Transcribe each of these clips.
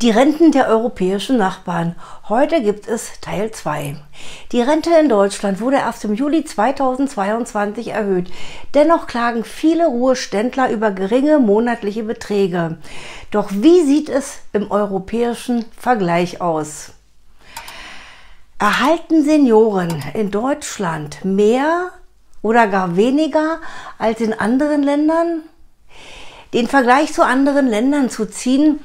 Die Renten der europäischen Nachbarn. Heute gibt es Teil 2. Die Rente in Deutschland wurde erst im Juli 2022 erhöht. Dennoch klagen viele Ruheständler über geringe monatliche Beträge. Doch wie sieht es im europäischen Vergleich aus? Erhalten Senioren in Deutschland mehr oder gar weniger als in anderen Ländern? Den Vergleich zu anderen Ländern zu ziehen,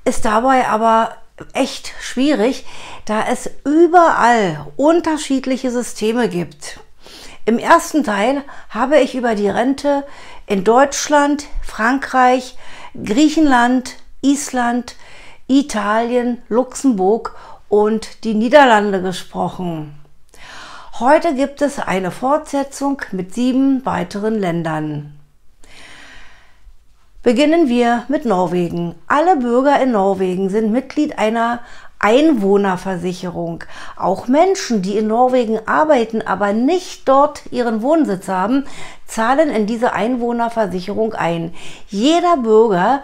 ist dabei aber echt schwierig, da es überall unterschiedliche Systeme gibt. Im ersten Teil habe ich über die Rente in Deutschland, Frankreich, Griechenland, Island, Italien, Luxemburg und die Niederlande gesprochen. Heute gibt es eine Fortsetzung mit 7 weiteren Ländern. Beginnen wir mit Norwegen. Alle Bürger in Norwegen sind Mitglied einer Einwohnerversicherung. Auch Menschen, die in Norwegen arbeiten, aber nicht dort ihren Wohnsitz haben, zahlen in diese Einwohnerversicherung ein. Jedem Bürger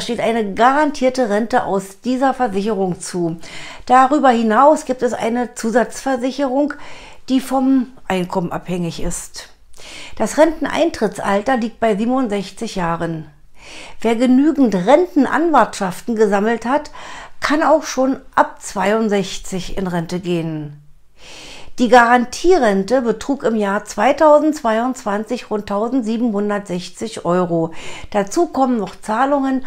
steht eine garantierte Rente aus dieser Versicherung zu. Darüber hinaus gibt es eine Zusatzversicherung, die vom Einkommen abhängig ist. Das Renteneintrittsalter liegt bei 67 Jahren. Wer genügend Rentenanwartschaften gesammelt hat, kann auch schon ab 62 in Rente gehen. Die Garantierente betrug im Jahr 2022 rund 1.760 €. Dazu kommen noch Zahlungen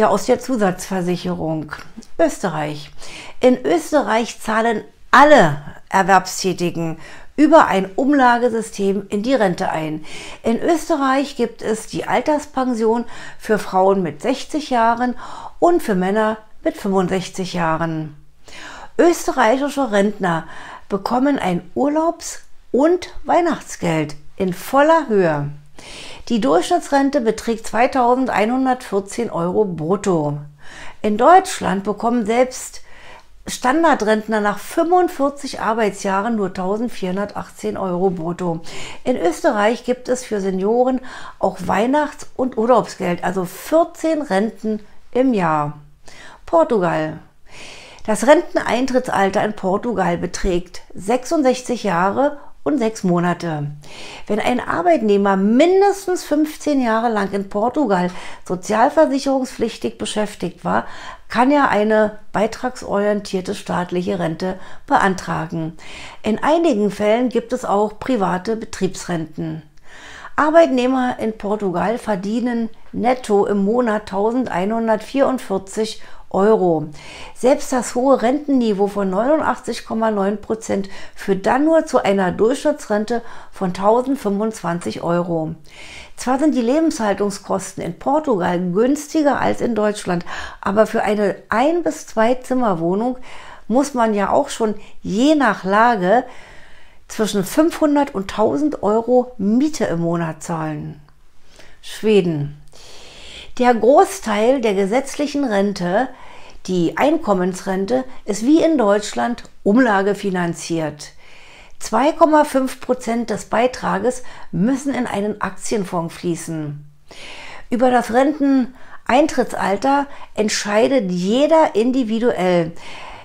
aus der Zusatzversicherung. Österreich. In Österreich zahlen alle Erwerbstätigen über ein Umlagesystem in die Rente ein. In Österreich gibt es die Alterspension für Frauen mit 60 Jahren und für Männer mit 65 Jahren. Österreichische Rentner bekommen ein Urlaubs- und Weihnachtsgeld in voller Höhe. Die Durchschnittsrente beträgt 2.114 € brutto. In Deutschland bekommen selbst Standardrentner nach 45 Arbeitsjahren nur 1.418 € brutto. In Österreich gibt es für Senioren auch Weihnachts- und Urlaubsgeld, also 14 Renten im Jahr. Portugal. Das Renteneintrittsalter in Portugal beträgt 66 Jahre und 6 Monate. Wenn ein Arbeitnehmer mindestens 15 Jahre lang in Portugal sozialversicherungspflichtig beschäftigt war, kann er eine beitragsorientierte staatliche Rente beantragen. In einigen Fällen gibt es auch private Betriebsrenten. Arbeitnehmer in Portugal verdienen netto im Monat 1.144 €. Selbst das hohe Rentenniveau von 89,9% führt dann nur zu einer Durchschnittsrente von 1.025 €. Zwar sind die Lebenshaltungskosten in Portugal günstiger als in Deutschland, aber für eine 1- bis 2-Zimmer-Wohnung muss man ja auch schon je nach Lage zwischen 500 und 1.000 € Miete im Monat zahlen. Schweden. Der Großteil der gesetzlichen Rente, die Einkommensrente, ist wie in Deutschland umlagefinanziert. 2,5% des Beitrages müssen in einen Aktienfonds fließen. Über das Renteneintrittsalter entscheidet jeder individuell.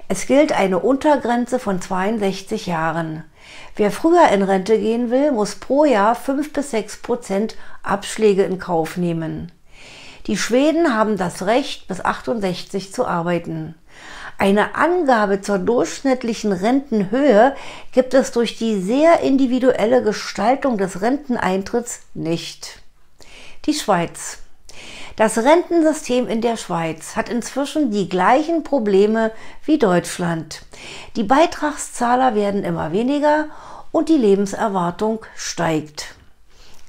Es gilt eine Untergrenze von 62 Jahren. Wer früher in Rente gehen will, muss pro Jahr 5 bis 6% Abschläge in Kauf nehmen. Die Schweden haben das Recht, bis 68 zu arbeiten. Eine Angabe zur durchschnittlichen Rentenhöhe gibt es durch die sehr individuelle Gestaltung des Renteneintritts nicht. Die Schweiz. Das Rentensystem in der Schweiz hat inzwischen die gleichen Probleme wie Deutschland. Die Beitragszahler werden immer weniger und die Lebenserwartung steigt.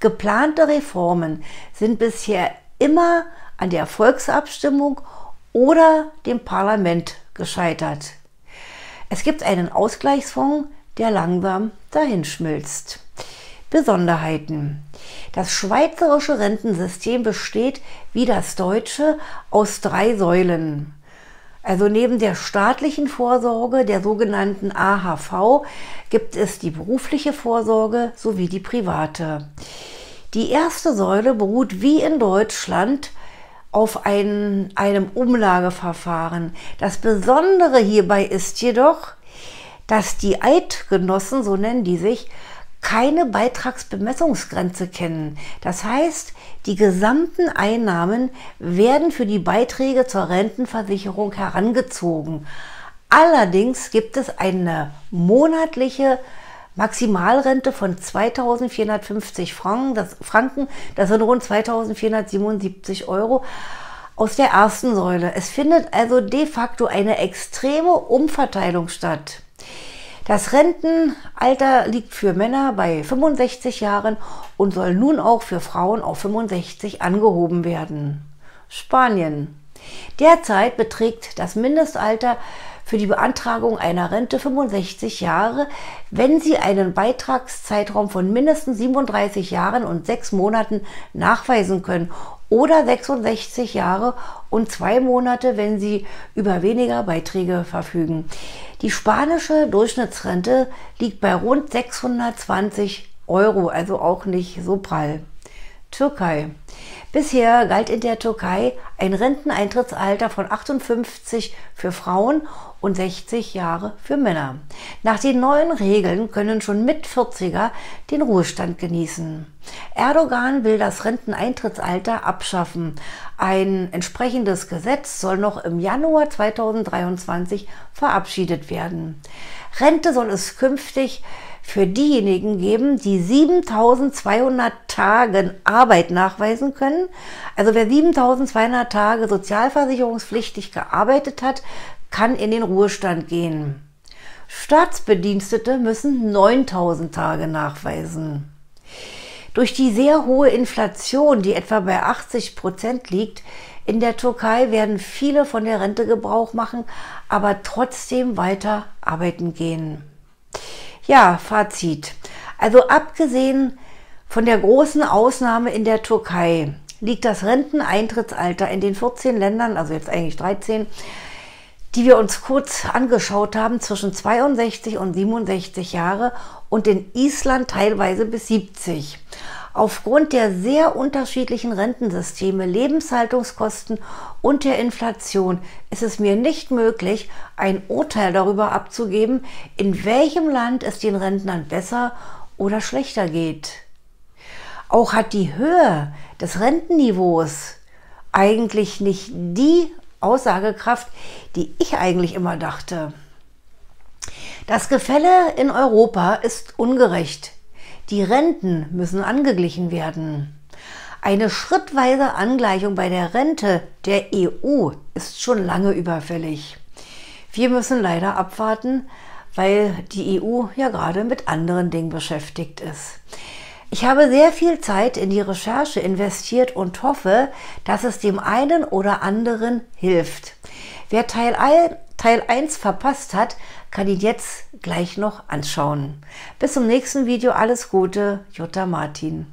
Geplante Reformen sind bisher immer an der Volksabstimmung oder dem Parlament gescheitert. Es gibt einen Ausgleichsfonds, der langsam dahinschmilzt. Besonderheiten. Das schweizerische Rentensystem besteht wie das deutsche aus 3 Säulen. Also neben der staatlichen Vorsorge, der sogenannten AHV, gibt es die berufliche Vorsorge sowie die private. Die erste Säule beruht wie in Deutschland auf einem Umlageverfahren. Das Besondere hierbei ist jedoch, dass die Eidgenossen, so nennen die sich, keine Beitragsbemessungsgrenze kennen. Das heißt, die gesamten Einnahmen werden für die Beiträge zur Rentenversicherung herangezogen. Allerdings gibt es eine monatliche Maximalrente von 2.450 Franken, das sind rund 2.477 Euro, aus der ersten Säule. Es findet also de facto eine extreme Umverteilung statt. Das Rentenalter liegt für Männer bei 65 Jahren und soll nun auch für Frauen auf 65 angehoben werden. Spanien. Derzeit beträgt das Mindestalter für die Beantragung einer Rente 65 Jahre, wenn Sie einen Beitragszeitraum von mindestens 37 Jahren und 6 Monaten nachweisen können, oder 66 Jahre und 2 Monate, wenn Sie über weniger Beiträge verfügen. Die spanische Durchschnittsrente liegt bei rund 620 Euro, also auch nicht so prall. Türkei. Bisher galt in der Türkei ein Renteneintrittsalter von 58 für Frauen und 60 Jahre für Männer. Nach den neuen Regeln können schon Mit-40er den Ruhestand genießen. Erdogan will das Renteneintrittsalter abschaffen. Ein entsprechendes Gesetz soll noch im Januar 2023 verabschiedet werden. Rente soll es künftig für diejenigen geben, die 7.200 Tagen Arbeit nachweisen können. Also wer 7.200 Tage sozialversicherungspflichtig gearbeitet hat, kann in den Ruhestand gehen. Staatsbedienstete müssen 9.000 Tage nachweisen. Durch die sehr hohe Inflation, die etwa bei 80% liegt, in der Türkei werden viele von der Rente Gebrauch machen, aber trotzdem weiter arbeiten gehen. Ja, Fazit. Also abgesehen von der großen Ausnahme in der Türkei liegt das Renteneintrittsalter in den 14 Ländern, also jetzt eigentlich 13, die wir uns kurz angeschaut haben, zwischen 62 und 67 Jahre und in Island teilweise bis 70. Aufgrund der sehr unterschiedlichen Rentensysteme, Lebenshaltungskosten und der Inflation ist es mir nicht möglich, ein Urteil darüber abzugeben, in welchem Land es den Rentnern besser oder schlechter geht. Auch hat die Höhe des Rentenniveaus eigentlich nicht die Aussagekraft, die ich eigentlich immer dachte. Das Gefälle in Europa ist ungerecht. Die Renten müssen angeglichen werden. Eine schrittweise Angleichung bei der Rente der EU ist schon lange überfällig. Wir müssen leider abwarten, weil die EU ja gerade mit anderen Dingen beschäftigt ist. Ich habe sehr viel Zeit in die Recherche investiert und hoffe, dass es dem einen oder anderen hilft. Wer Teil 1 verpasst hat, kann ihn jetzt gleich noch anschauen. Bis zum nächsten Video. Alles Gute, Jutta Martin.